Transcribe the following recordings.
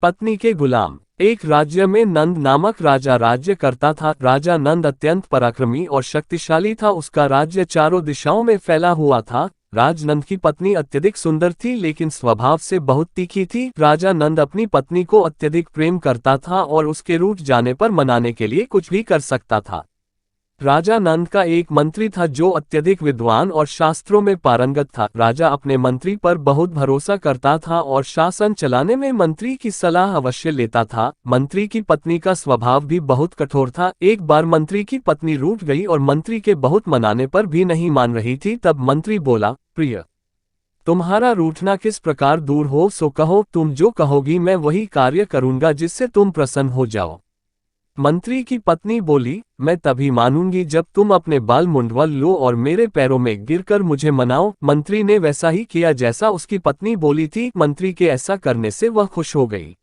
पत्नी के गुलाम। एक राज्य में नंद नामक राजा राज्य करता था। राजा नंद अत्यंत पराक्रमी और शक्तिशाली था। उसका राज्य चारों दिशाओं में फैला हुआ था। राजनंद की पत्नी अत्यधिक सुंदर थी, लेकिन स्वभाव से बहुत तीखी थी। राजा नंद अपनी पत्नी को अत्यधिक प्रेम करता था और उसके रूठ जाने पर मनाने के लिए कुछ भी कर सकता था। राजा नंद का एक मंत्री था जो अत्यधिक विद्वान और शास्त्रों में पारंगत था। राजा अपने मंत्री पर बहुत भरोसा करता था और शासन चलाने में मंत्री की सलाह अवश्य लेता था। मंत्री की पत्नी का स्वभाव भी बहुत कठोर था। एक बार मंत्री की पत्नी रूठ गई और मंत्री के बहुत मनाने पर भी नहीं मान रही थी। तब मंत्री बोला, प्रिय, तुम्हारा रूठना किस प्रकार दूर हो सो कहो। तुम जो कहोगी मैं वही कार्य करूंगा जिससे तुम प्रसन्न हो जाओ। मंत्री की पत्नी बोली, मैं तभी मानूंगी जब तुम अपने बाल मुंडवा लो और मेरे पैरों में गिरकर मुझे मनाओ। मंत्री ने वैसा ही किया जैसा उसकी पत्नी बोली थी। मंत्री के ऐसा करने से वह खुश हो गई।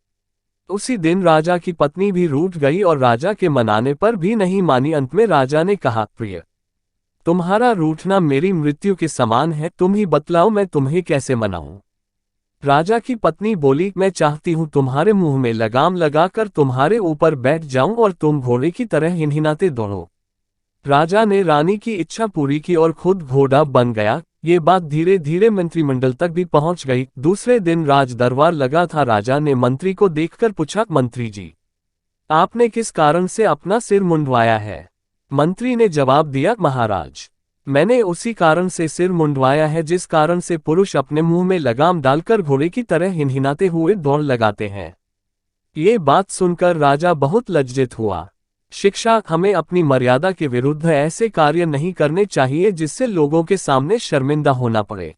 उसी दिन राजा की पत्नी भी रूठ गई और राजा के मनाने पर भी नहीं मानी। अंत में राजा ने कहा, प्रिय, तुम्हारा रूठना मेरी मृत्यु के समान है। तुम ही बतलाओ मैं तुम्हें कैसे मनाऊं। राजा की पत्नी बोली, मैं चाहती हूँ तुम्हारे मुंह में लगाम लगाकर तुम्हारे ऊपर बैठ जाऊं और तुम घोड़े की तरह हिनहिनाते दौड़ो। राजा ने रानी की इच्छा पूरी की और खुद घोड़ा बन गया। ये बात धीरे धीरे मंत्रिमंडल तक भी पहुंच गई। दूसरे दिन राज दरबार लगा था। राजा ने मंत्री को देखकर पूछा, मंत्री जी, आपने किस कारण से अपना सिर मुंडवाया है। मंत्री ने जवाब दिया, महाराज, मैंने उसी कारण से सिर मुंडवाया है जिस कारण से पुरुष अपने मुंह में लगाम डालकर घोड़े की तरह हिनहिनाते हुए दौड़ लगाते हैं। ये बात सुनकर राजा बहुत लज्जित हुआ। शिक्षा, हमें अपनी मर्यादा के विरुद्ध ऐसे कार्य नहीं करने चाहिए जिससे लोगों के सामने शर्मिंदा होना पड़े।